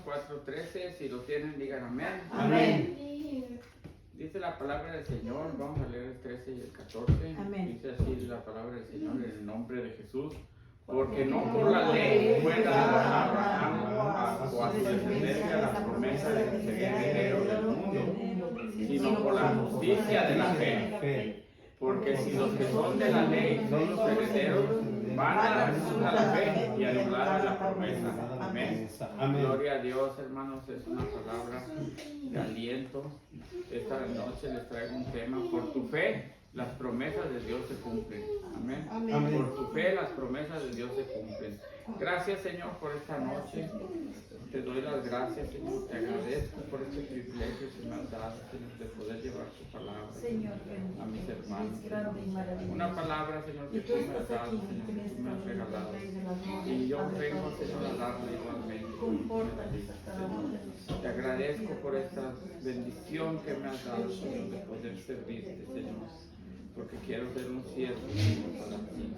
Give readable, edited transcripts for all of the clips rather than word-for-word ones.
4:13, si lo tienen digan amén. Amén. Dice la palabra del Señor, vamos a leer el 13 y el 14. Amén. Dice así la palabra del Señor en el nombre de Jesús. Porque no por la ley fue dada a Abraham o a su descendencia la promesa de que sería heredero del mundo, sino por la justicia de la fe. Porque si los que son de la ley son los herederos, van a resultar la fe y anular la promesa. Amén. Gloria a Dios, hermanos, es una palabra de aliento. Esta noche les traigo un tema. Por tu fe, las promesas de Dios se cumplen. Amén. Amén. Por tu fe, las promesas de Dios se cumplen. Gracias, Señor, por esta noche. Te doy las gracias, Señor. Te agradezco por este privilegio que me has dado, Señor, de poder llevar tu palabra, Señor, a mis hermanos. es grande y maravilloso. Una palabra, Señor, que Y tú tú me has estás dado, aquí, Señor, que que tú me has regalado. Rey de las Glorias, Y yo Padre vengo, Santo, Señor, a darle igualmente. confórtales a cada uno de nosotros. Te agradezco por esta bendición que me has dado, Señor, de poder servirte, Señor, porque quiero ser un siervo, Señor, para ti.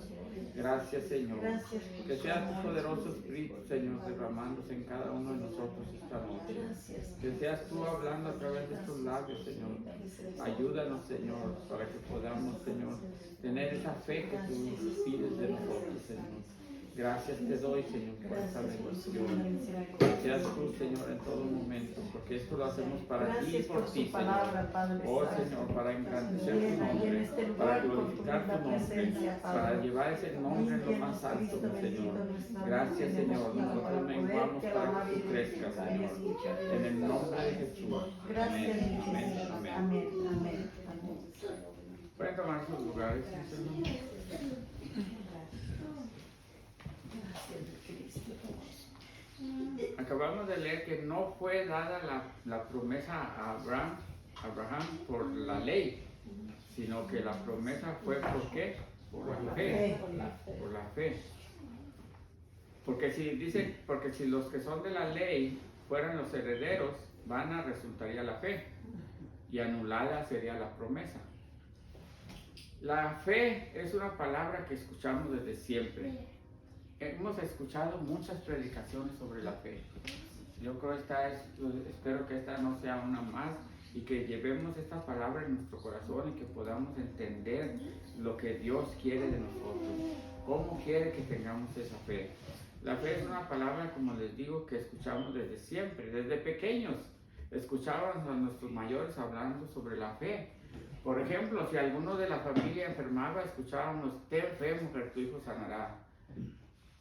Gracias, Señor. Gracias, Que sea tu poderoso Espíritu, Señor, derramándose en cada uno de nosotros esta noche. Gracias. Que seas tú hablando a través de estos labios, Señor. Ayúdanos, Señor, para que podamos, Señor, tener esa fe que tú pides de nosotros, Señor. Gracias te doy, Señor, por esta bendición. Que seas tú, Señor, en todo momento, porque esto lo hacemos para ti y por ti, Señor. Oh, Señor, para engrandecer tu nombre, para glorificar tu nombre, para llevar ese nombre en lo más alto, mi Señor. Gracias, Señor. Nosotros menguamos para que tú crezcas, Señor. En el nombre de Jesús. Gracias, Amén, amén, amén. amén, amén. Pueden tomar sus lugares, mis hermanos. Acabamos de leer que no fue dada la promesa a Abraham por la ley, sino que la promesa fue ¿por qué? Por la fe. Por la fe. Porque si los que son de la ley fueran los herederos, vana resultaría la fe y anulada sería la promesa. La fe es una palabra que escuchamos desde siempre. Hemos escuchado muchas predicaciones sobre la fe. Yo creo espero que esta no sea una más y que llevemos esta palabra en nuestro corazón y que podamos entender lo que Dios quiere de nosotros, cómo quiere que tengamos esa fe. La fe es una palabra, como les digo, que escuchamos desde siempre, desde pequeños. Escuchábamos a nuestros mayores hablando sobre la fe. Por ejemplo, si alguno de la familia enfermaba, escuchábamos, ten fe, mujer, tu hijo sanará.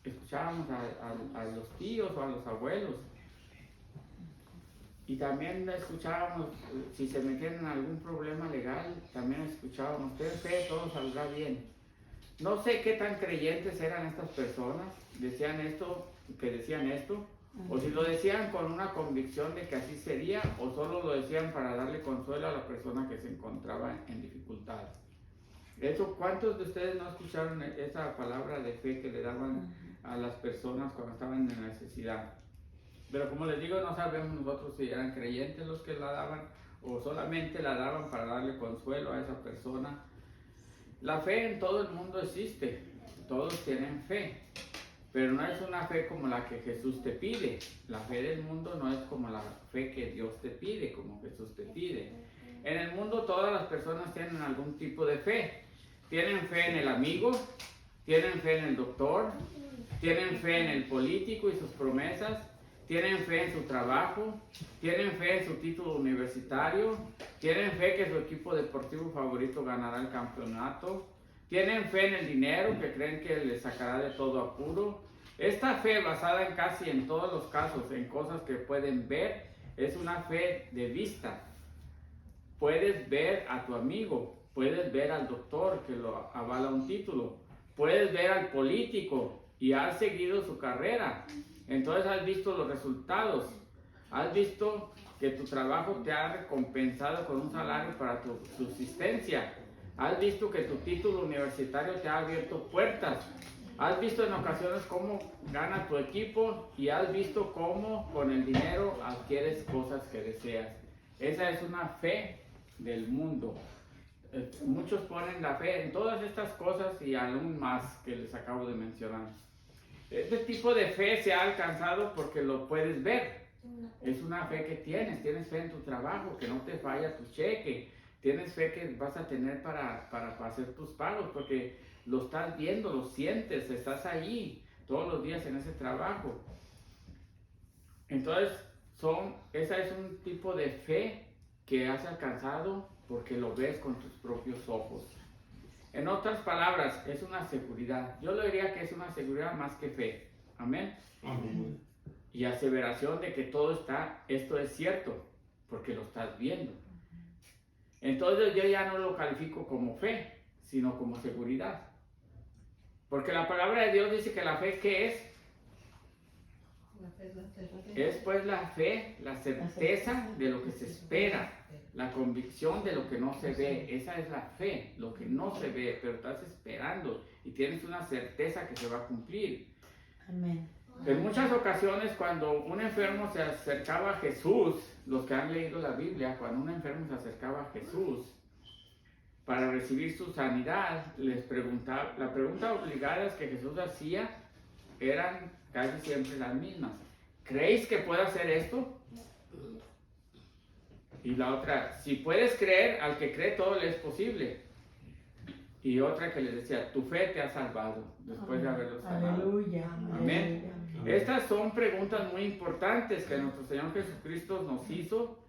Escuchábamos a los tíos o a los abuelos. Y también escuchábamos, si se metían en algún problema legal, también escuchábamos, ten fe, todo saldrá bien. No sé qué tan creyentes eran estas personas, decían esto, o si lo decían con una convicción de que así sería, o solo lo decían para darle consuelo a la persona que se encontraba en dificultades. ¿Cuántos de ustedes no escucharon esa palabra de fe que le daban a las personas cuando estaban en necesidad? Pero como les digo, no sabemos nosotros si eran creyentes los que la daban o solamente la daban para darle consuelo a esa persona. La fe en todo el mundo existe, todos tienen fe, pero no es una fe como la que Jesús te pide. La fe del mundo no es como la fe que Dios te pide, como Jesús te pide. En el mundo todas las personas tienen algún tipo de fe. Tienen fe en el amigo, tienen fe en el doctor, tienen fe en el político y sus promesas, tienen fe en su trabajo, tienen fe en su título universitario, tienen fe que su equipo deportivo favorito ganará el campeonato, tienen fe en el dinero, que creen que les sacará de todo apuro. Esta fe, basada en casi en todos los casos, en cosas que pueden ver, es una fe de vista. Puedes ver a tu amigo, puedes ver al doctor que lo avala un título, puedes ver al político y has seguido su carrera. Entonces has visto los resultados, has visto que tu trabajo te ha recompensado con un salario para tu subsistencia, has visto que tu título universitario te ha abierto puertas, has visto en ocasiones cómo gana tu equipo y has visto cómo con el dinero adquieres cosas que deseas. Esa es una fe del mundo. Muchos ponen la fe en todas estas cosas y aún más que les acabo de mencionar. Este tipo de fe se ha alcanzado porque lo puedes ver. Es una fe que tienes fe en tu trabajo, que no te falla tu cheque, tienes fe que vas a tener para hacer tus pagos, porque lo estás viendo, lo sientes, estás ahí todos los días en ese trabajo. Entonces, esa es un tipo de fe que has alcanzado porque lo ves con tus propios ojos. En otras palabras, es una seguridad. Yo le diría que es una seguridad más que fe. Amén. Amén. Y aseveración de que esto es cierto, porque lo estás viendo. Entonces yo ya no lo califico como fe, sino como seguridad. Porque la palabra de Dios dice que la fe, ¿qué es? Es pues la fe, la certeza de lo que se espera, la convicción de lo que no se ve. Esa es la fe, lo que no se ve, pero estás esperando y tienes una certeza que se va a cumplir. Amén. En muchas ocasiones cuando un enfermo se acercaba a Jesús, los que han leído la Biblia, cuando un enfermo se acercaba a Jesús para recibir su sanidad, les preguntaba, la pregunta obligada que Jesús hacía eran casi siempre las mismas. ¿Creéis que puedo hacer esto? Y la otra, si puedes creer, al que cree todo le es posible. Y otra que les decía, tu fe te ha salvado después de haberlo sanado. Aleluya. Amén. Estas son preguntas muy importantes que nuestro Señor Jesucristo nos hizo,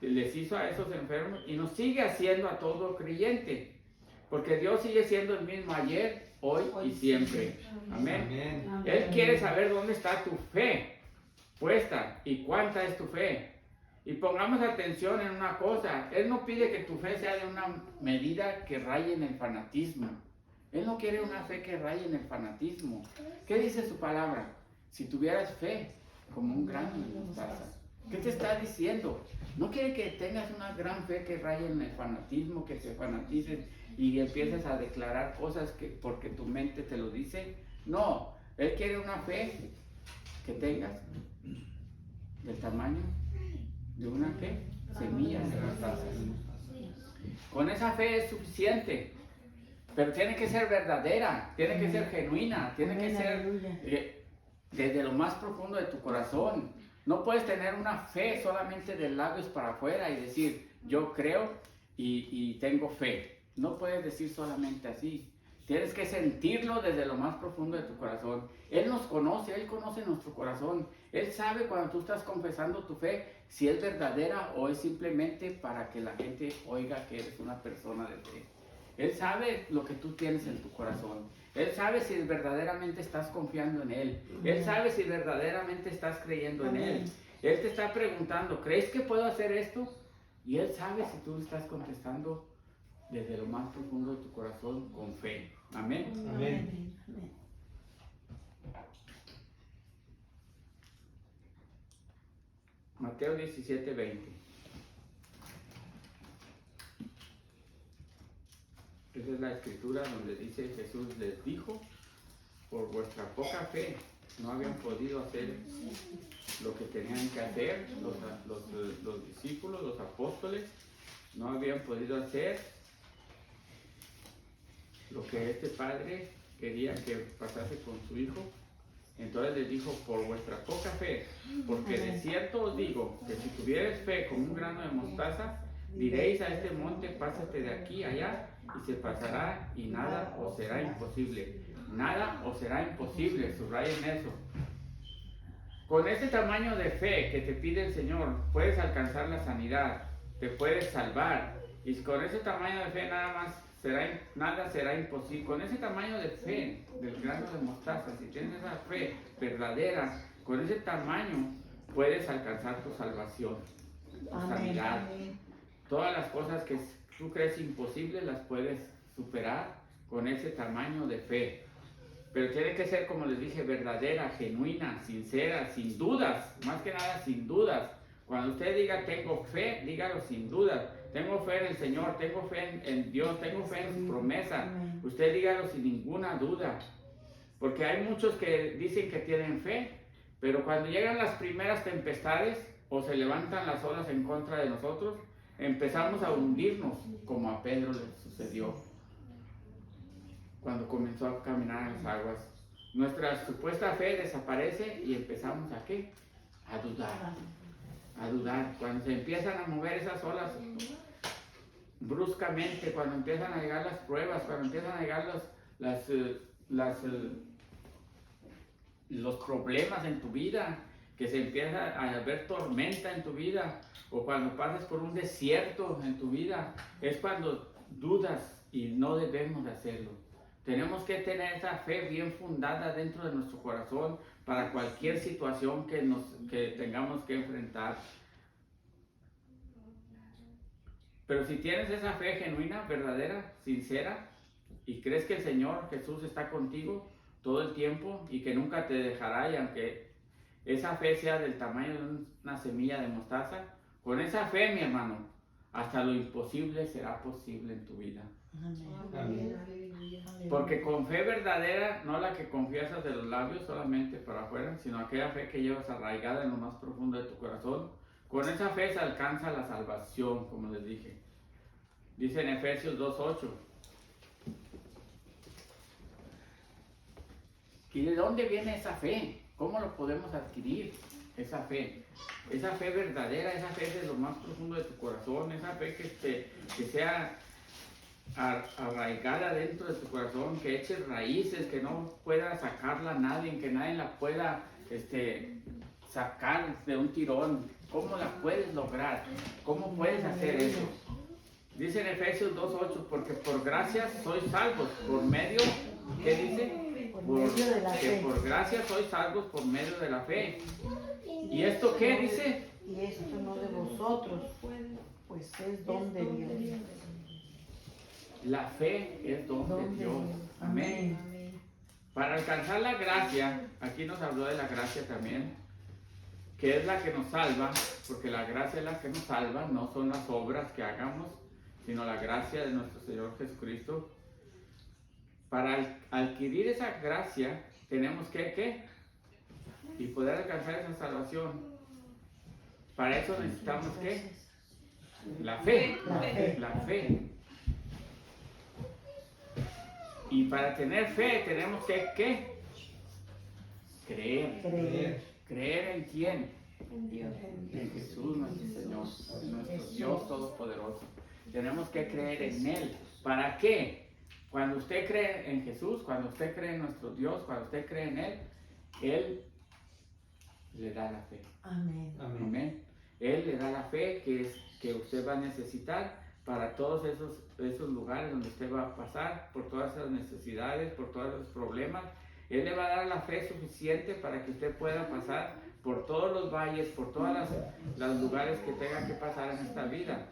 les hizo a esos enfermos y nos sigue haciendo a todo creyente. Porque Dios sigue siendo el mismo ayer, hoy y siempre. Amén. Amén. Él quiere saber dónde está tu fe puesta y cuánta es tu fe. Y pongamos atención en una cosa, Él no pide que tu fe sea de una medida que raye en el fanatismo. Él no quiere una fe que raye en el fanatismo. ¿Qué dice su palabra? Si tuvieras fe como un grano de mostaza. ¿Qué te está diciendo? No quiere que tengas una gran fe que raye en el fanatismo, que te fanatices y empieces a declarar cosas porque tu mente te lo dice. No, Él quiere una fe que tengas del tamaño de una ¿qué? Semilla de mostaza. Con esa fe es suficiente, pero tiene que ser verdadera, tiene que ser genuina, tiene que ser desde lo más profundo de tu corazón. No puedes tener una fe solamente de labios para afuera y decir yo creo y tengo fe. No puedes decir solamente así. Tienes que sentirlo desde lo más profundo de tu corazón. Él nos conoce, Él conoce nuestro corazón. Él sabe cuando tú estás confesando tu fe, si es verdadera o es simplemente para que la gente oiga que eres una persona de fe. Él sabe lo que tú tienes en tu corazón. Él sabe si verdaderamente estás confiando en Él. Él sabe si verdaderamente estás creyendo en Él. Él te está preguntando, ¿crees que puedo hacer esto? Y Él sabe si tú estás contestando desde lo más profundo de tu corazón con fe. Amén. Amén. Mateo 17:20. Esa es la escritura donde dice Jesús les dijo, por vuestra poca fe no habían podido hacer lo que tenían que hacer, los discípulos, los apóstoles, no habían podido hacer lo que este padre quería que pasase con su hijo. Entonces les dijo, por vuestra poca fe, porque de cierto os digo que si tuvierais fe como un grano de mostaza, diréis a este monte, pásate de aquí a allá, y se pasará, y nada os será imposible. Nada os será imposible, subrayen eso. Con ese tamaño de fe que te pide el Señor, puedes alcanzar la sanidad, te puedes salvar, y con ese tamaño de fe nada será imposible. Con ese tamaño de fe del grano de mostaza, si tienes esa fe verdadera, con ese tamaño puedes alcanzar tu salvación, tu sanidad. Todas las cosas que tú crees imposibles las puedes superar con ese tamaño de fe. Pero tiene que ser, como les dije, verdadera, genuina, sincera, sin dudas, más que nada sin dudas. Cuando usted diga tengo fe, dígalo sin dudas. Tengo fe en el Señor, tengo fe en Dios, tengo fe en su promesa. Usted dígalo sin ninguna duda. Porque hay muchos que dicen que tienen fe, pero cuando llegan las primeras tempestades o se levantan las olas en contra de nosotros, empezamos a hundirnos, como a Pedro le sucedió cuando comenzó a caminar en las aguas. Nuestra supuesta fe desaparece y empezamos ¿a qué? A dudar. a dudar. Cuando se empiezan a mover esas olas bruscamente, cuando empiezan a llegar las pruebas, cuando empiezan a llegar los problemas en tu vida, que se empieza a ver tormenta en tu vida, o cuando pases por un desierto en tu vida, es cuando dudas y no debemos de hacerlo. Tenemos que tener esa fe bien fundada dentro de nuestro corazón para cualquier situación que tengamos que enfrentar. Pero si tienes esa fe genuina, verdadera, sincera, y crees que el Señor Jesús está contigo todo el tiempo y que nunca te dejará, y aunque esa fe sea del tamaño de una semilla de mostaza, con esa fe, mi hermano, hasta lo imposible será posible en tu vida. Amén. Porque con fe verdadera, no la que confiesas de los labios solamente para afuera, sino aquella fe que llevas arraigada en lo más profundo de tu corazón, con esa fe se alcanza la salvación, como les dije. Dice en Efesios 2:8. ¿Y de dónde viene esa fe? ¿Cómo lo podemos adquirir? Esa fe verdadera, esa fe de lo más profundo de tu corazón, esa fe que sea arraigada dentro de tu corazón, que eche raíces, que no pueda sacarla nadie, que nadie la pueda sacar de un tirón. ¿Cómo la puedes lograr? ¿Cómo puedes hacer eso? Dice en Efesios 2:8, porque por gracia sois salvos por medio, ¿qué dice? Por gracia sois salvos por medio de la fe. ¿Y esto qué dice? Y esto no de vosotros, pues es don de Dios. La fe es don de Dios. Amén. Para alcanzar la gracia, aquí nos habló de la gracia también, que es la que nos salva, porque la gracia es la que nos salva, no son las obras que hagamos, sino la gracia de nuestro Señor Jesucristo. Para adquirir esa gracia, tenemos que y poder alcanzar esa salvación. Para eso necesitamos ¿qué? La fe. La fe. Y para tener fe tenemos que ¿qué? Creer. ¿Creer en quién? En Dios. En Jesús nuestro Señor, nuestro Dios Todopoderoso. Tenemos que creer en Él. ¿Para qué? Cuando usted cree en Jesús, cuando usted cree en nuestro Dios, cuando usted cree en Él le da la fe. Amén. Amén. Él le da la fe que usted va a necesitar para todos esos lugares donde usted va a pasar, por todas esas necesidades, por todos esos problemas. Él le va a dar la fe suficiente para que usted pueda pasar por todos los valles, por todos los lugares que tenga que pasar en esta vida.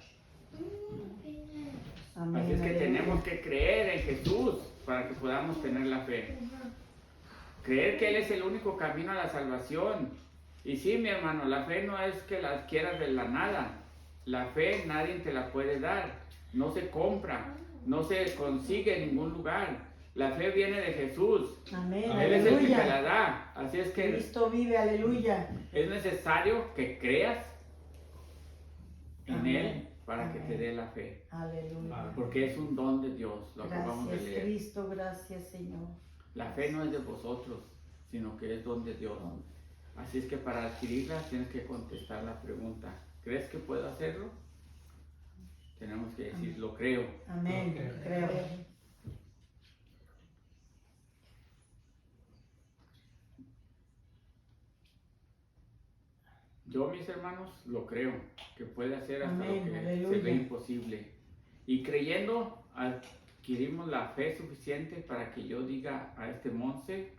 Amén. Así es que tenemos que creer en Jesús para que podamos tener la fe. Creer que Él es el único camino a la salvación. Y sí, mi hermano, la fe no es que la adquieras de la nada. La fe nadie te la puede dar. No se compra, no se consigue en ningún lugar. La fe viene de Jesús. Amén. Él es el que te Aleluya. la da. Así es que Cristo vive, aleluya. es necesario que creas en Amén. Él para que Amén. te dé la fe. Aleluya. Porque es un don de Dios, lo acabamos de Gracias, leer. Cristo, gracias, Señor. La fe no es de vosotros, sino que es don de Dios. Así es que para adquirirla tienes que contestar la pregunta. ¿Crees que puedo hacerlo? Tenemos que decir, lo creo. Amén. Creo. Yo, mis hermanos, lo creo, que puede hacer hasta Amén, lo que aleluya. se ve imposible. Y creyendo, adquirimos la fe suficiente para que yo diga a este monte,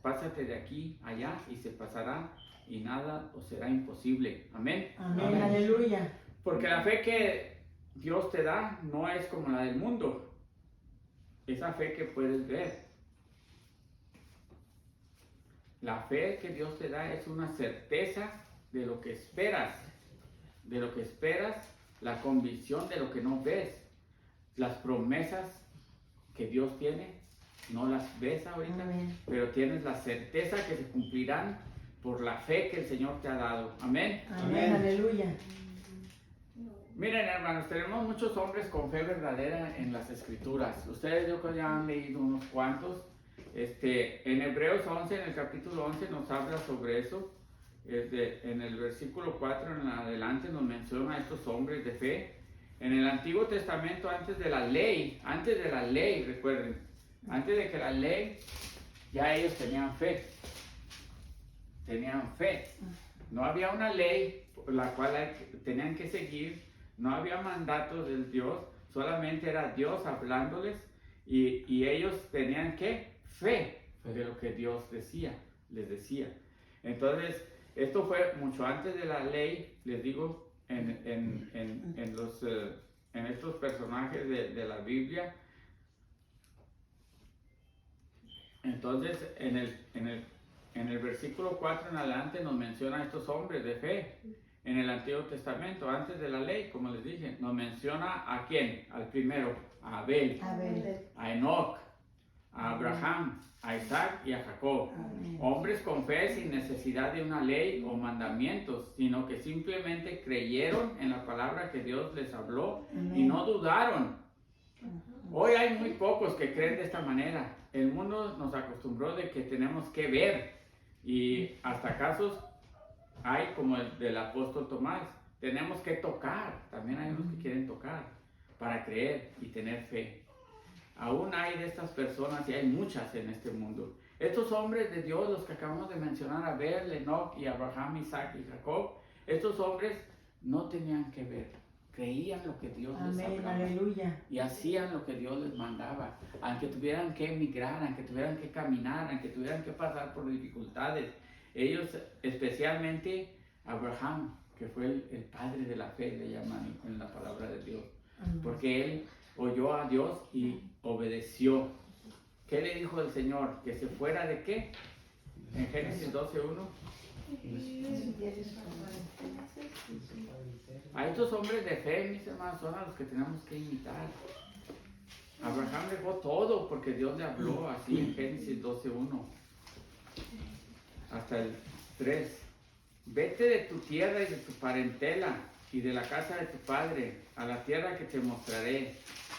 pásate de aquí allá y se pasará y nada os será imposible. Amén. Amén. Amén. Aleluya. Porque la fe que Dios te da no es como la del mundo. Esa fe que puedes ver. La fe que Dios te da es una certeza de lo que esperas. De lo que esperas, la convicción de lo que no ves. Las promesas que Dios tiene, no las ves ahorita, Amén. pero tienes la certeza que se cumplirán por la fe que el Señor te ha dado. Amén. Amén. Aleluya. Miren, hermanos, tenemos muchos hombres con fe verdadera en las Escrituras. Ustedes yo creo que ya han leído unos cuantos. En Hebreos 11, en el capítulo 11, nos habla sobre eso, En el versículo 4 en adelante nos menciona a estos hombres de fe. En el Antiguo Testamento, antes de la ley, recuerden, antes de que la ley, ya ellos tenían fe. No había una ley la cual tenían que seguir, no había mandatos del Dios, solamente era Dios hablándoles y ellos tenían ¿qué? Fe de lo que Dios les decía. Entonces, esto fue mucho antes de la ley, les digo, en estos personajes de la Biblia. Entonces, en el versículo 4 en adelante nos menciona a estos hombres de fe. En el Antiguo Testamento, antes de la ley, como les dije, nos menciona a quién, al primero, a Abel. A Enoc, a Abraham, a Isaac y a Jacob. Amén. Hombres con fe sin necesidad de una ley o mandamientos, sino que simplemente creyeron en la palabra que Dios les habló. Amén. Y no dudaron. Hoy hay muy pocos que creen de esta manera. El mundo nos acostumbró de que tenemos que ver, y hasta casos hay como el del apóstol Tomás. Tenemos que tocar. También hay unos que quieren tocar para creer y tener fe. Aún hay de estas personas, y hay muchas en este mundo. Estos hombres de Dios, los que acabamos de mencionar, Abel, Enoc y Abraham, Isaac y Jacob, estos hombres no tenían que ver, creían lo que Dios les hablaba. Aleluya. Y hacían lo que Dios les mandaba, aunque tuvieran que emigrar, aunque tuvieran que caminar, aunque tuvieran que pasar por dificultades. Ellos, especialmente Abraham, que fue el padre de la fe, le llaman en la palabra de Dios, porque él oyó a Dios y obedeció. ¿Qué le dijo el Señor? ¿Que se fuera de qué? En Génesis 12:1. A estos hombres de fe, mis hermanos, son a los que tenemos que imitar. Abraham dejó todo porque Dios le habló así en Génesis 12:1 hasta el 3. Vete de tu tierra y de tu parentela y de la casa de tu padre a la tierra que te mostraré.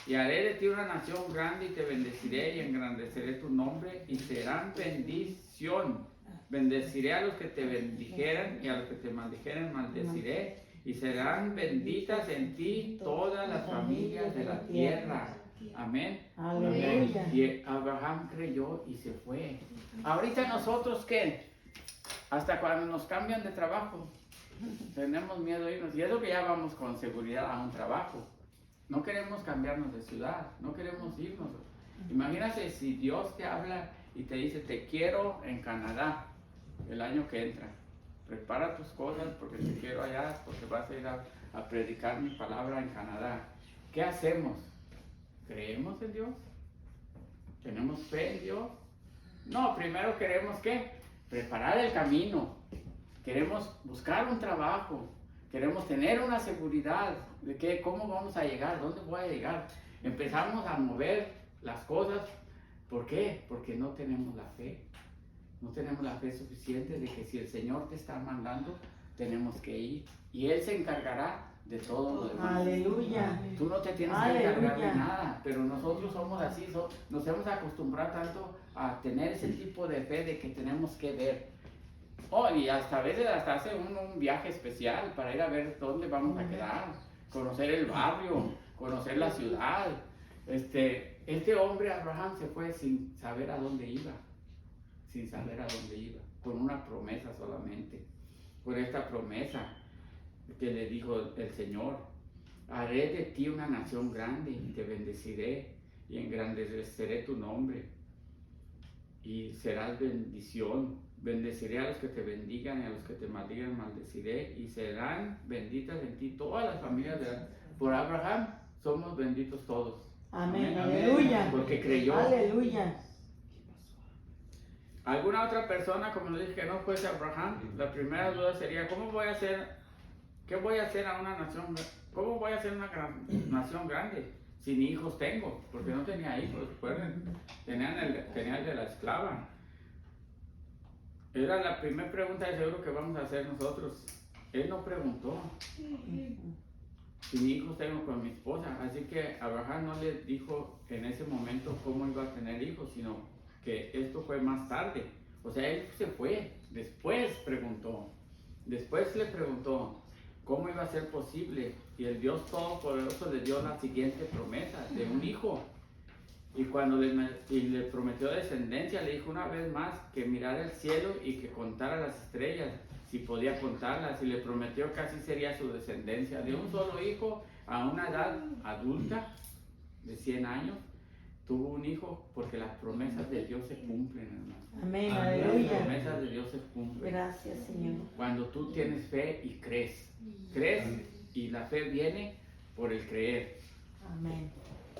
Y haré de ti una nación grande y te bendeciré y engrandeceré tu nombre y serán bendición. Bendeciré a los que te bendijeran y a los que te maldijeren maldeciré. Y serán benditas en ti todas las familias de la tierra. Amén. Aleluya. Y Abraham creyó y se fue. Ahorita nosotros, ¿qué? Hasta cuando nos cambian de trabajo, tenemos miedo de irnos. Y eso que ya vamos con seguridad a un trabajo. No queremos cambiarnos de ciudad, no queremos irnos. Imagínate si Dios te habla y te dice, te quiero en Canadá el año que entra. Prepara tus cosas porque te quiero allá, porque vas a ir a predicar mi palabra en Canadá. ¿Qué hacemos? ¿Creemos en Dios? ¿Tenemos fe en Dios? No, primero queremos ¿qué? Preparar el camino. Queremos buscar un trabajo. Queremos tener una seguridad de que cómo vamos a llegar, dónde voy a llegar. Empezamos a mover las cosas. ¿Por qué? Porque no tenemos la fe. No tenemos la fe suficiente de que si el Señor te está mandando, tenemos que ir. Y Él se encargará de todo lo demás. Aleluya. Tú no te tienes que encargar de nada, pero nosotros somos así, nos hemos acostumbrado tanto a tener ese tipo de fe de que tenemos que ver. Oh, y hasta a veces hasta hace un viaje especial para ir a ver dónde vamos a quedar, conocer el barrio, conocer la ciudad. Este hombre Abraham se fue sin saber a dónde iba, con una promesa solamente, con esta promesa que le dijo el Señor: haré de ti una nación grande y te bendeciré y engrandeceré tu nombre y serás bendición. Bendeciré a los que te bendigan y a los que te maldigan maldeciré y serán benditas en ti todas las familias por Abraham somos benditos todos. Amén. Aleluya. Porque creyó. Aleluya. ¿Alguna otra persona, como le dije, que no fuese Abraham? La primera duda sería, ¿qué voy a hacer a una nación? ¿Cómo voy a hacer una nación grande si ni hijos tengo? Porque no tenía hijos, recuerden. Tenía el de la esclava. Era la primera pregunta de seguro que vamos a hacer nosotros. Él no preguntó si mi hijos tengo con mi esposa. Así que Abraham no le dijo en ese momento cómo iba a tener hijos, sino que esto fue más tarde. O sea, él se fue, después preguntó. Después le preguntó cómo iba a ser posible, y el Dios Todopoderoso le dio la siguiente promesa de un hijo. Y cuando le prometió descendencia, le dijo una vez más que mirara el cielo y que contara las estrellas, si podía contarlas, y le prometió que así sería su descendencia. De un solo hijo a una edad adulta de 100 años, tuvo un hijo, porque las promesas de Dios se cumplen, hermano. Amén, Las aleluya. promesas de Dios se cumplen. Gracias, Señor. Cuando tú tienes fe y crees y la fe viene por el creer. Amén.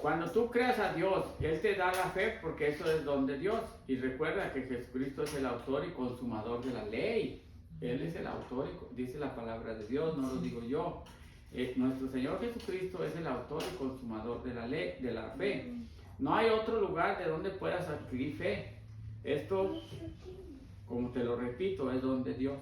Cuando tú creas a Dios, Él te da la fe porque eso es don de Dios. Y recuerda que Jesucristo es el autor y consumador de la ley. Él es el autor, dice la palabra de Dios, no lo digo yo. Nuestro Señor Jesucristo es el autor y consumador de la ley, de la fe. No hay otro lugar de donde puedas adquirir fe. Esto, como te lo repito, es don de Dios.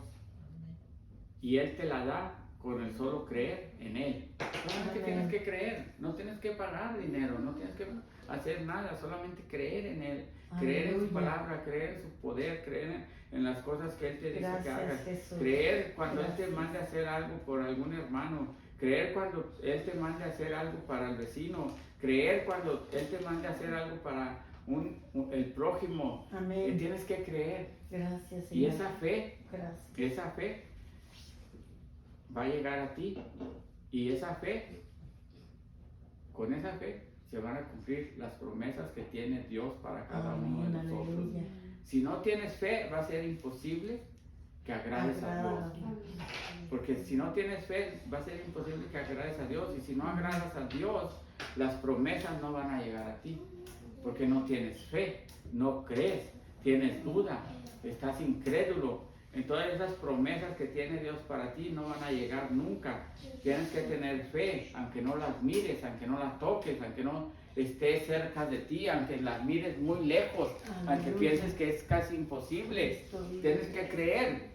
Y Él te la da con el solo creer en Él. Solamente tienes que creer, no tienes que pagar dinero, no tienes que hacer nada, solamente creer en Él, creer en su palabra, creer en su poder, creer en las cosas que Él te dice que hagas, creer cuando Él te mande a hacer algo por algún hermano, creer cuando Él te mande a hacer algo para el vecino, creer cuando Él te mande a hacer algo para el prójimo. Amén. Tienes que creer. Gracias, Señor. Y esa fe va a llegar a ti, y con esa fe se van a cumplir las promesas que tiene Dios para cada uno de nosotros. Aleluya. Si no tienes fe, va a ser imposible que agrades a Dios. Porque si no tienes fe, va a ser imposible que agrades a Dios. Y si no agradas a Dios, las promesas no van a llegar a ti. Porque no tienes fe, no crees, tienes duda, estás incrédulo. Entonces esas promesas que tiene Dios para ti no van a llegar nunca. Tienes que tener fe, aunque no las mires, aunque no las toques, aunque no estés cerca de ti, aunque las mires muy lejos, aunque pienses que es casi imposible. Tienes que creer,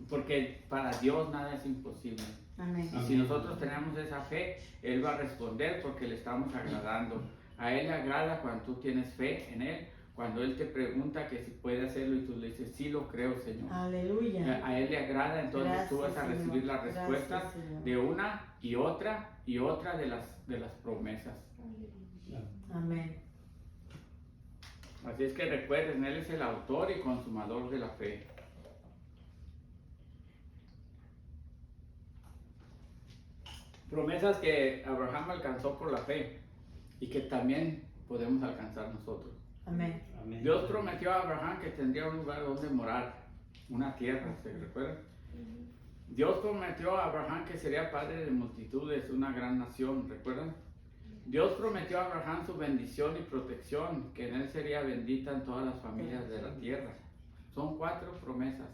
porque para Dios nada es imposible. Amén. Y si nosotros tenemos esa fe, Él va a responder porque le estamos agradando. A Él le agrada cuando tú tienes fe en Él. Cuando Él te pregunta que si puede hacerlo y tú le dices, sí lo creo, Señor. Aleluya. A Él le agrada, entonces Gracias, tú vas a recibir Señor. la respuesta Gracias, de una y otra de las promesas. Amén. Así es que recuerden, Él es el autor y consumador de la fe. Promesas que Abraham alcanzó por la fe y que también podemos alcanzar nosotros. Amén. Dios prometió a Abraham que tendría un lugar donde morar, una tierra, ¿se recuerdan? Dios prometió a Abraham que sería padre de multitudes, una gran nación, ¿recuerdan? Dios prometió a Abraham su bendición y protección, que en él sería bendita en todas las familias de la tierra. Son 4 promesas.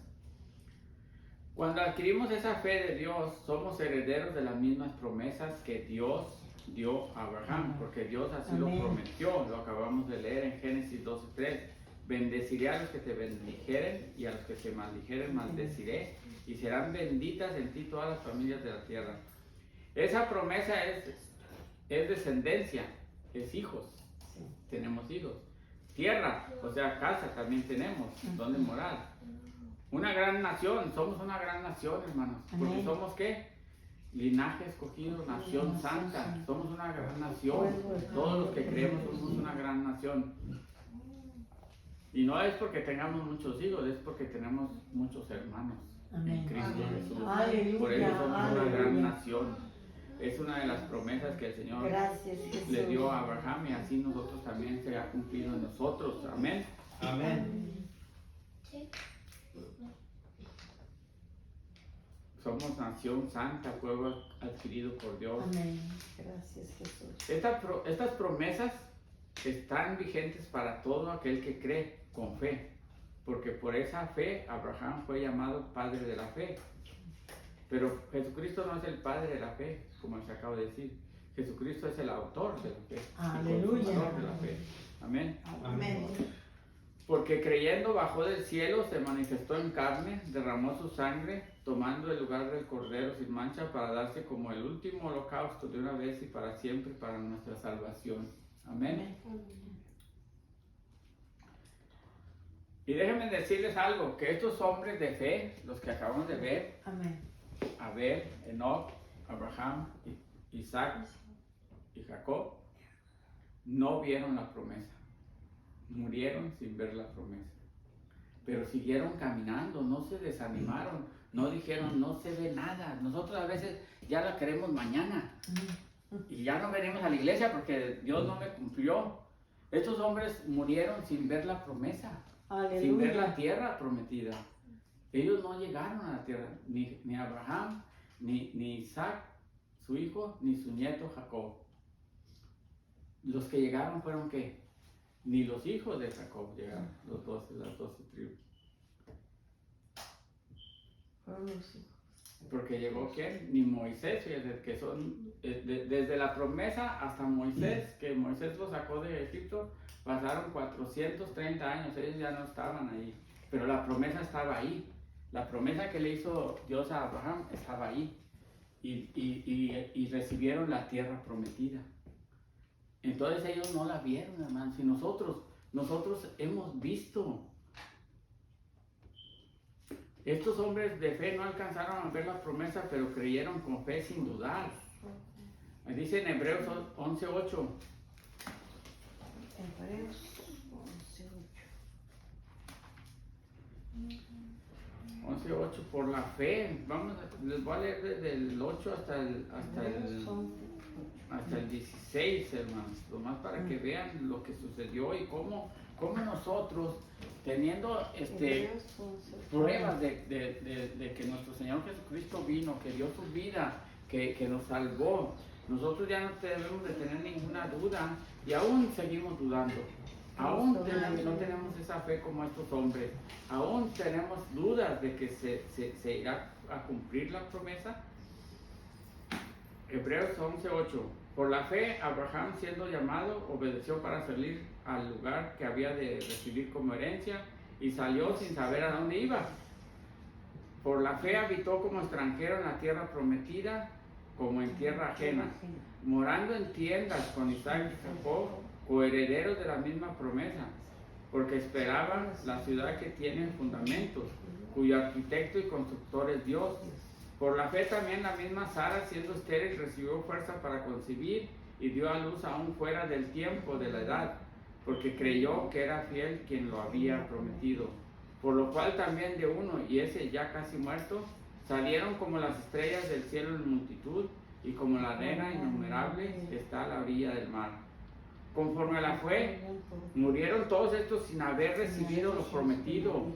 Cuando adquirimos esa fe de Dios, somos herederos de las mismas promesas que Dios dio a Abraham, porque Dios así lo prometió, lo acabamos de leer en Génesis 12:3. Bendeciré a los que te bendijeren y a los que te maldijeren maldeciré, y serán benditas en ti todas las familias de la tierra. Esa promesa es descendencia, es hijos, tenemos hijos. Tierra, o sea, casa también tenemos, donde morar. Una gran nación, somos una gran nación, hermanos, porque somos ¿qué? Linaje escogido, nación santa, somos una gran nación. Todos los que creemos somos una gran nación. Y no es porque tengamos muchos hijos, es porque tenemos muchos hermanos en Cristo Jesús. Por eso somos una gran nación. Es una de las promesas que el Señor le dio a Abraham, y así nosotros también se ha cumplido en nosotros. Amén. Amén. Somos nación santa, pueblo adquirido por Dios. Amén. Gracias, Jesús. Estas promesas están vigentes para todo aquel que cree con fe, porque por esa fe Abraham fue llamado padre de la fe. Pero Jesucristo no es el padre de la fe, como les acabo de decir. Jesucristo es el autor de la fe. Aleluya. El autor de la fe. Amén. Amén. Porque creyendo bajó del cielo, se manifestó en carne, derramó su sangre, tomando el lugar del Cordero sin mancha, para darse como el último holocausto de una vez y para siempre para nuestra salvación. Amén. Y déjenme decirles algo, que estos hombres de fe, los que acabamos de ver, Amén. Abel, Enoc, Abraham, Isaac y Jacob, no vieron la promesa. Murieron sin ver la promesa. Pero siguieron caminando, no se desanimaron, no dijeron, no se ve nada. Nosotros a veces ya la queremos mañana y ya no venimos a la iglesia porque Dios no me cumplió. Estos hombres murieron sin ver la promesa, Aleluya. sin ver la tierra prometida. Ellos no llegaron a la tierra, ni Abraham, ni Isaac, su hijo, ni su nieto Jacob. Los que llegaron fueron ¿qué? Ni los hijos de Jacob llegaron, las 12 tribus. Fueron los hijos. Porque llegó ¿quién? Ni Moisés, fíjense, que son desde la promesa hasta Moisés, que Moisés los sacó de Egipto, pasaron 430 años, ellos ya no estaban ahí, pero la promesa estaba ahí. La promesa que le hizo Dios a Abraham estaba ahí y recibieron la tierra prometida. Entonces ellos no la vieron, hermanos, y nosotros hemos visto. Estos hombres de fe no alcanzaron a ver la promesa, pero creyeron con fe sin dudar. Dice en Hebreos 11:8. Hebreos 11:8, por la fe. Les voy a leer desde el 8 hasta el 16, hermanos. Nomás para que vean lo que sucedió y cómo nosotros, teniendo pruebas de que nuestro Señor Jesucristo vino, que dio su vida, que nos salvó, nosotros ya no debemos de tener ninguna duda y aún seguimos dudando. Aún no tenemos esa fe como estos hombres. Aún tenemos dudas de que se irá a cumplir la promesa. Hebreos 11:8. Por la fe, Abraham, siendo llamado, obedeció para salir al lugar que había de recibir como herencia y salió sin saber a dónde iba. Por la fe habitó como extranjero en la tierra prometida, como en tierra ajena, morando en tiendas con Isaac y Jacob, coherederos de la misma promesa, porque esperaban la ciudad que tiene fundamentos, cuyo arquitecto y constructor es Dios. Por la fe también la misma Sara, siendo estéril, recibió fuerza para concebir y dio a luz aún fuera del tiempo de la edad, porque creyó que era fiel quien lo había prometido. Por lo cual también de uno, y ese ya casi muerto, salieron como las estrellas del cielo en multitud, y como la arena innumerable que está a la orilla del mar. Conforme a la fe, murieron todos estos sin haber recibido lo prometido,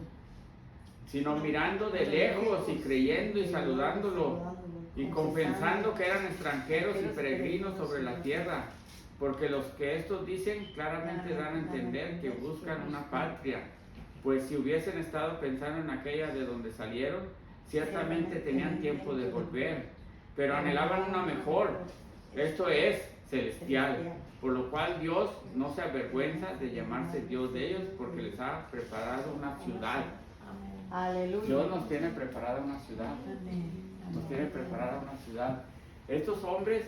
sino mirando de lejos y creyendo y saludándolo, y confesando que eran extranjeros y peregrinos sobre la tierra, porque los que estos dicen claramente dan a entender que buscan una patria, pues si hubiesen estado pensando en aquella de donde salieron, ciertamente tenían tiempo de volver, pero anhelaban una mejor, esto es, celestial, por lo cual Dios no se avergüenza de llamarse Dios de ellos, porque les ha preparado una ciudad. Aleluya. Dios nos tiene preparada una ciudad. Nos tiene preparada una ciudad. Estos hombres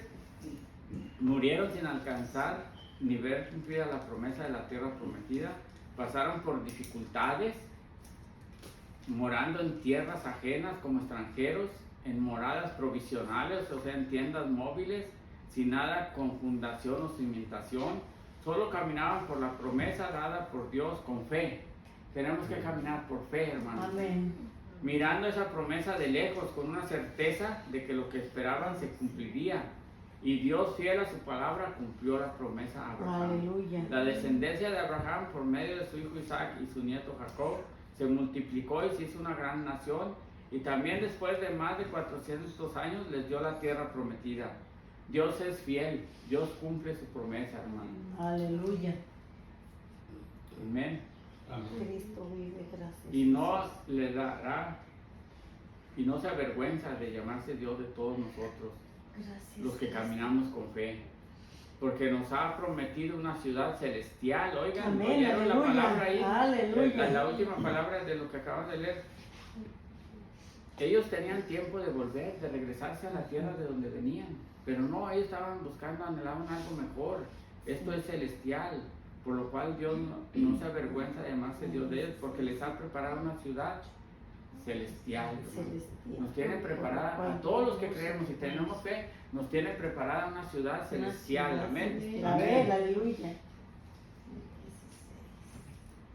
murieron sin alcanzar ni ver cumplida la promesa de la tierra prometida. Pasaron por dificultades, morando en tierras ajenas como extranjeros, en moradas provisionales, o sea, en tiendas móviles, sin nada con fundación o cimentación. Solo caminaban por la promesa dada por Dios con fe. Tenemos que caminar por fe, hermanos. Amén. Mirando esa promesa de lejos, con una certeza de que lo que esperaban se cumpliría. Y Dios, fiel a su palabra, cumplió la promesa a Abraham. Aleluya. La descendencia de Abraham, por medio de su hijo Isaac y su nieto Jacob, se multiplicó y se hizo una gran nación. Y también después de más de 400 años les dio la tierra prometida. Dios es fiel, Dios cumple su promesa, hermano. Aleluya. Amén. Cristo vive, gracias. Y no le dará, y no se avergüenza de llamarse Dios de todos nosotros, Gracias, los que caminamos con fe, porque nos ha prometido una ciudad celestial. Oigan, Amén, ¿oyeron la aleluya, palabra ahí? aleluya. La última palabra de lo que acabamos de leer. Ellos tenían tiempo de volver, de regresarse a la tierra de donde venían, pero no, ellos estaban buscando, anhelaban algo mejor. Esto es celestial, por lo cual Dios no se avergüenza de llamarse Dios de ellos, porque les ha preparado una ciudad celestial. Nos tiene preparada, a todos los que creemos y tenemos fe, nos tiene preparada una ciudad celestial. Amén. Amén. Aleluya.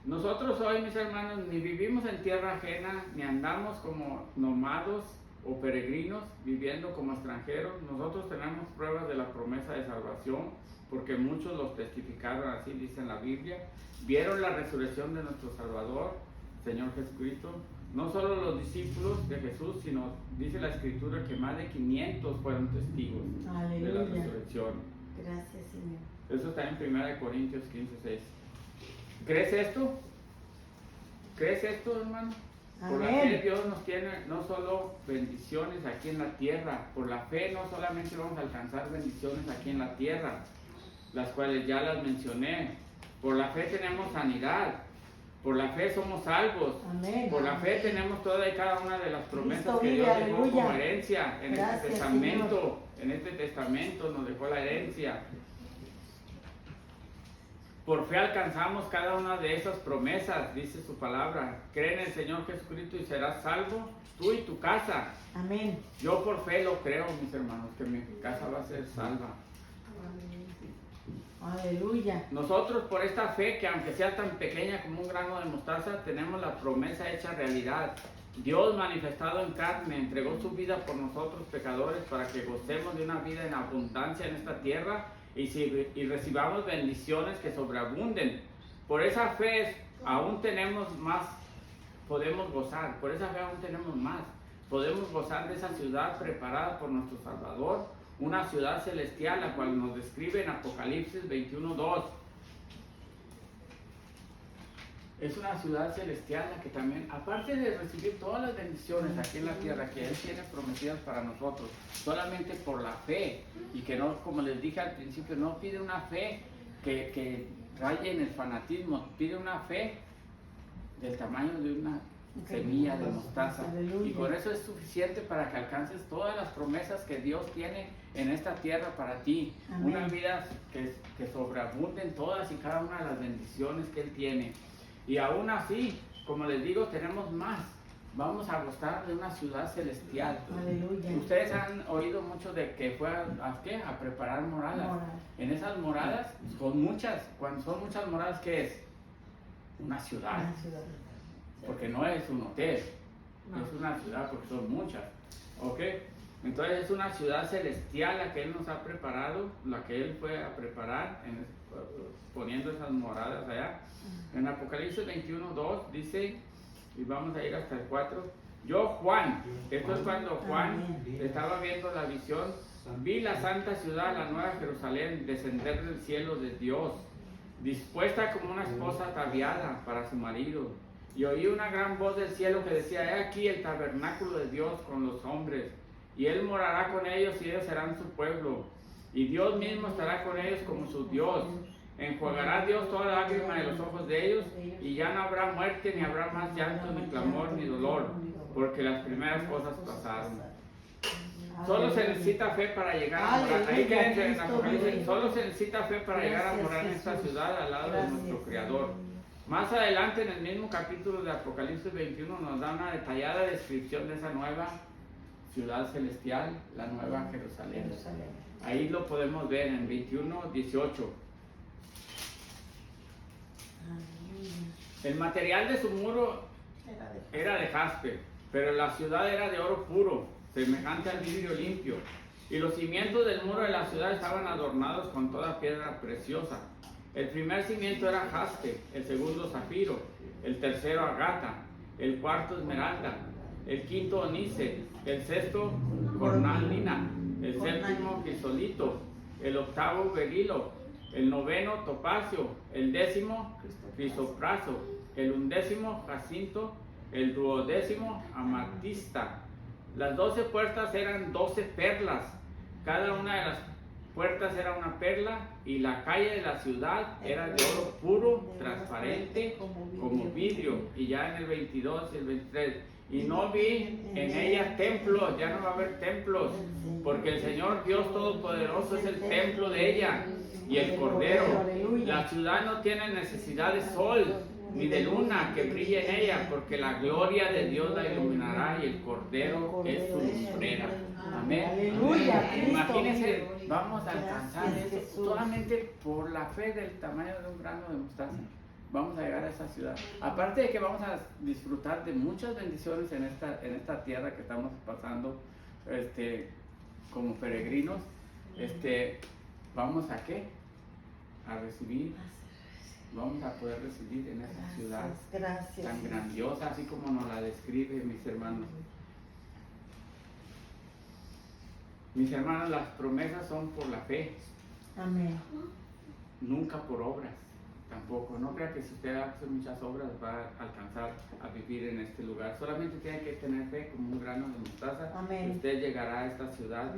Nosotros hoy, mis hermanos, ni vivimos en tierra ajena, ni andamos como nómadas o peregrinos viviendo como extranjeros. Nosotros tenemos pruebas de la promesa de salvación, porque muchos los testificaron, así dice en la Biblia. Vieron la resurrección de nuestro Salvador, Señor Jesucristo. No solo los discípulos de Jesús, sino dice la Escritura que más de 500 fueron testigos. Aleluya. De la resurrección. Gracias, Señor. Eso está en 1 Corintios 15:6. ¿Crees esto? ¿Crees esto, hermano? Por la fe Dios nos tiene no solo bendiciones aquí en la tierra, por la fe no solamente vamos a alcanzar bendiciones aquí en la tierra, las cuales ya las mencioné. Por la fe tenemos sanidad, por la fe somos salvos. Amén. Por la fe tenemos toda y cada una de las promesas que Dios dejó como herencia en este testamento. Señor. En este testamento nos dejó la herencia. Por fe alcanzamos cada una de esas promesas, dice su palabra. Cree en el Señor Jesucristo y serás salvo, tú y tu casa. Amén. Yo por fe lo creo, mis hermanos, que mi casa va a ser salva. Aleluya. Nosotros por esta fe, que aunque sea tan pequeña como un grano de mostaza, tenemos la promesa hecha realidad. Dios manifestado en carne entregó su vida por nosotros pecadores para que gocemos de una vida en abundancia en esta tierra y recibamos bendiciones que sobreabunden. Por esa fe aún tenemos más, podemos gozar, por esa fe aún tenemos más. Podemos gozar de esa ciudad preparada por nuestro Salvador, una ciudad celestial, la cual nos describe en Apocalipsis 21:2. Es una ciudad celestial la que también, aparte de recibir todas las bendiciones aquí en la tierra que Él tiene prometidas para nosotros, solamente por la fe, y que no, como les dije al principio, no pide una fe que raye en el fanatismo, pide una fe del tamaño de una semilla de mostaza. Y por eso es suficiente para que alcances todas las promesas que Dios tiene en esta tierra para ti. Amén. Una vida que sobreabunden todas y cada una de las bendiciones que Él tiene. Y aún así, como les digo, tenemos más. Vamos a gozar de una ciudad celestial. Aleluya. Ustedes han oído mucho de que fue a preparar moradas. En esas moradas son muchas. Cuando son muchas moradas, ¿qué es? Una ciudad. Una ciudad. Porque no es un hotel, no. Es una ciudad porque son muchas. ¿Ok? Entonces es una ciudad celestial la que Él nos ha preparado, la que Él fue a preparar poniendo esas moradas allá. En Apocalipsis 21:2 dice, y vamos a ir hasta el 4, yo Juan, esto es cuando Juan estaba viendo la visión, vi la santa ciudad, la nueva Jerusalén, descender del cielo de Dios, dispuesta como una esposa ataviada para su marido. Y oí una gran voz del cielo que decía, he aquí el tabernáculo de Dios con los hombres, y Él morará con ellos y ellos serán su pueblo, y Dios mismo estará con ellos como su Dios. Enjuagará Dios toda lágrima de los ojos de ellos, y ya no habrá muerte, ni habrá más llanto, ni clamor, ni dolor, porque las primeras cosas pasaron. Solo se necesita fe para llegar a morar. Ahí quédense en Apocalipsis. Solo se necesita fe para llegar a morar en esta ciudad al lado de nuestro Creador. Más adelante en el mismo capítulo de Apocalipsis 21 nos da una detallada descripción de esa nueva ciudad celestial, la nueva Jerusalén. Ahí lo podemos ver en 21:18. El material de su muro era de jaspe, pero la ciudad era de oro puro, semejante al vidrio limpio. Y los cimientos del muro de la ciudad estaban adornados con toda piedra preciosa. El primer cimiento era jaspe, el segundo zafiro, el tercero agata, el cuarto esmeralda, el quinto onice, el sexto cornalina, el séptimo crisolito, el octavo berilo, el noveno topacio, el décimo crisopraso, el undécimo jacinto, el duodécimo amatista. Las 12 puertas eran 12 perlas, cada una de las puertas era una perla, y la calle de la ciudad era de oro puro, transparente como vidrio. Y ya en el 22 y el 23, Y no vi en ella templos, ya no va a haber templos, porque el Señor Dios Todopoderoso es el templo de ella y el Cordero. La ciudad no tiene necesidad de sol ni de luna que brille en ella, porque la gloria de Dios la iluminará y el Cordero es su lumbrera. Amén. Aleluya. Imagínense, vamos a alcanzar eso solamente por la fe del tamaño de un grano de mostaza. Vamos a llegar a esa ciudad. Aparte de que vamos a disfrutar de muchas bendiciones en esta tierra que estamos pasando como peregrinos, ¿vamos a qué? A recibir. Vamos a poder recibir en esa ciudad tan grandiosa, así como nos la describe, mis hermanos. Mis hermanos, las promesas son por la fe. Amén. Nunca por obras, tampoco. No crea que si usted hace muchas obras va a alcanzar a vivir en este lugar. Solamente tiene que tener fe como un grano de mostaza. Amén. Y usted llegará a esta ciudad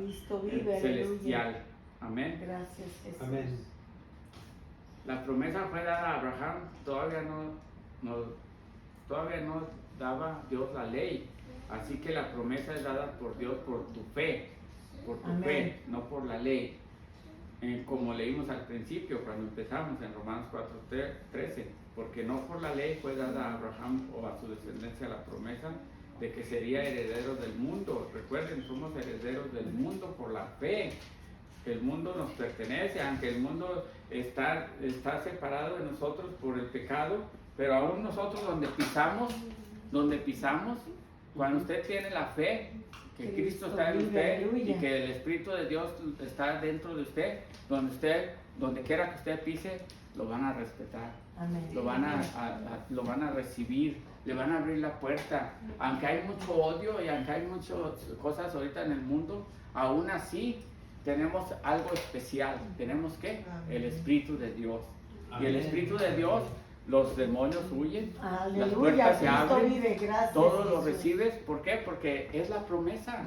celestial. Amén. Gracias, Jesús. Amén. La promesa fue dada a Abraham, todavía no daba Dios la ley. Así que la promesa es dada por Dios por tu fe, fe, no por la ley. Como leímos al principio, cuando empezamos en Romanos 4:13, porque no por la ley fue dada a Abraham o a su descendencia la promesa de que sería heredero del mundo. Recuerden, somos herederos del mundo por la fe. El mundo nos pertenece, aunque el mundo está separado de nosotros por el pecado, pero aún nosotros donde pisamos, cuando usted tiene la fe, que Cristo está en usted y que el Espíritu de Dios está dentro de usted, donde quiera que usted pise, lo van a respetar. Amén. Lo van a recibir, le van a abrir la puerta. Aunque hay mucho odio y aunque hay muchas cosas ahorita en el mundo, aún así tenemos algo especial. Tenemos ¿qué? El Espíritu de Dios. Y el Espíritu de Dios, los demonios huyen, las puertas se abren, todo lo recibes. ¿Por qué? Porque es la promesa.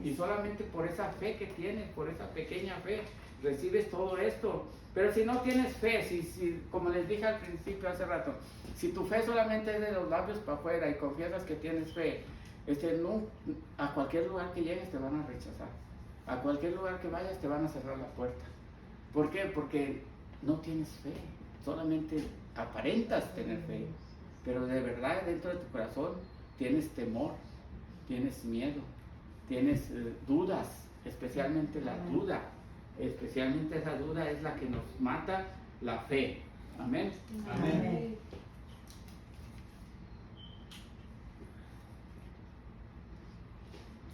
Y solamente por esa fe que tienes, por esa pequeña fe, recibes todo esto. Pero si no tienes fe, si como les dije al principio hace rato, si tu fe solamente es de los labios para afuera y confiesas que tienes fe, a cualquier lugar que llegues te van a rechazar. A cualquier lugar que vayas te van a cerrar la puerta. ¿Por qué? Porque no tienes fe, solamente aparentas tener fe, pero de verdad dentro de tu corazón tienes temor, tienes miedo, tienes dudas, especialmente la duda. Especialmente esa duda es la que nos mata la fe. Amén. Amén.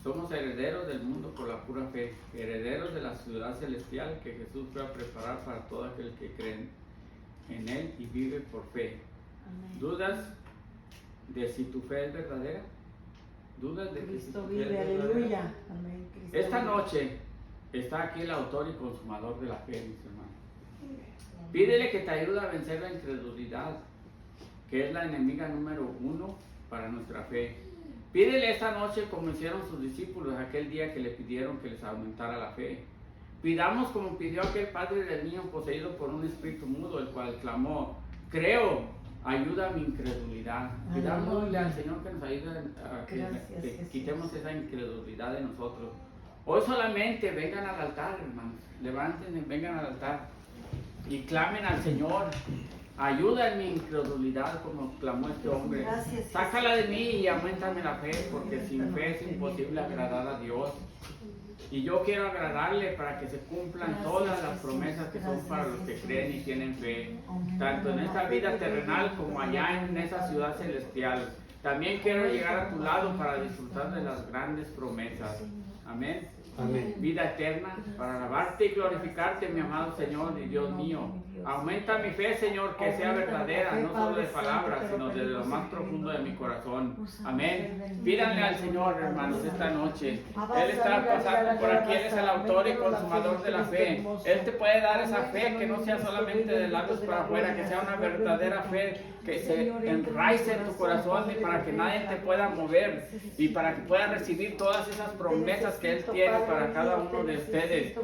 Somos herederos del mundo por la pura fe, herederos de la ciudad celestial que Jesús fue a preparar para todo aquel que cree en Él y vive por fe. Amén. ¿Dudas de si tu fe es verdadera? ¿Dudas de que si tu fe es verdadera? Aleluya. Amén. Esta noche está aquí el autor y consumador de la fe, mis hermanos. Pídele que te ayude a vencer la incredulidad, que es la enemiga número 1 para nuestra fe. Pídele esta noche como hicieron sus discípulos aquel día que le pidieron que les aumentara la fe. Pidamos como pidió aquel padre del niño poseído por un espíritu mudo, el cual clamó: creo, ayuda a mi incredulidad. Pidámosle al Señor que nos ayude a que quitemos esa incredulidad de nosotros. Hoy solamente vengan al altar, hermanos. Levántense, vengan al altar y clamen al Señor. Ayuda en mi incredulidad como clamó este hombre. Gracias. Sácala de mí y auméntame la fe, porque sin fe es imposible agradar a Dios. Y yo quiero agradarle para que se cumplan todas las promesas que son para los que creen y tienen fe, tanto en esta vida terrenal como allá en esa ciudad celestial. También quiero llegar a tu lado para disfrutar de las grandes promesas. Amén. Amén. Vida eterna, para alabarte y glorificarte, mi amado Señor y Dios mío. Aumenta mi fe, Señor, que sea verdadera, no solo de palabras, sino desde lo más profundo de mi corazón. Amén. Pídanle al Señor, hermanos, esta noche. Él está pasando por aquí, Él es el autor y consumador de la fe. Él te puede dar esa fe que no sea solamente de labios para afuera, que sea una verdadera fe que se enraice en tu corazón y para que nadie te pueda mover y para que puedas recibir todas esas promesas que Él tiene para cada uno de ustedes.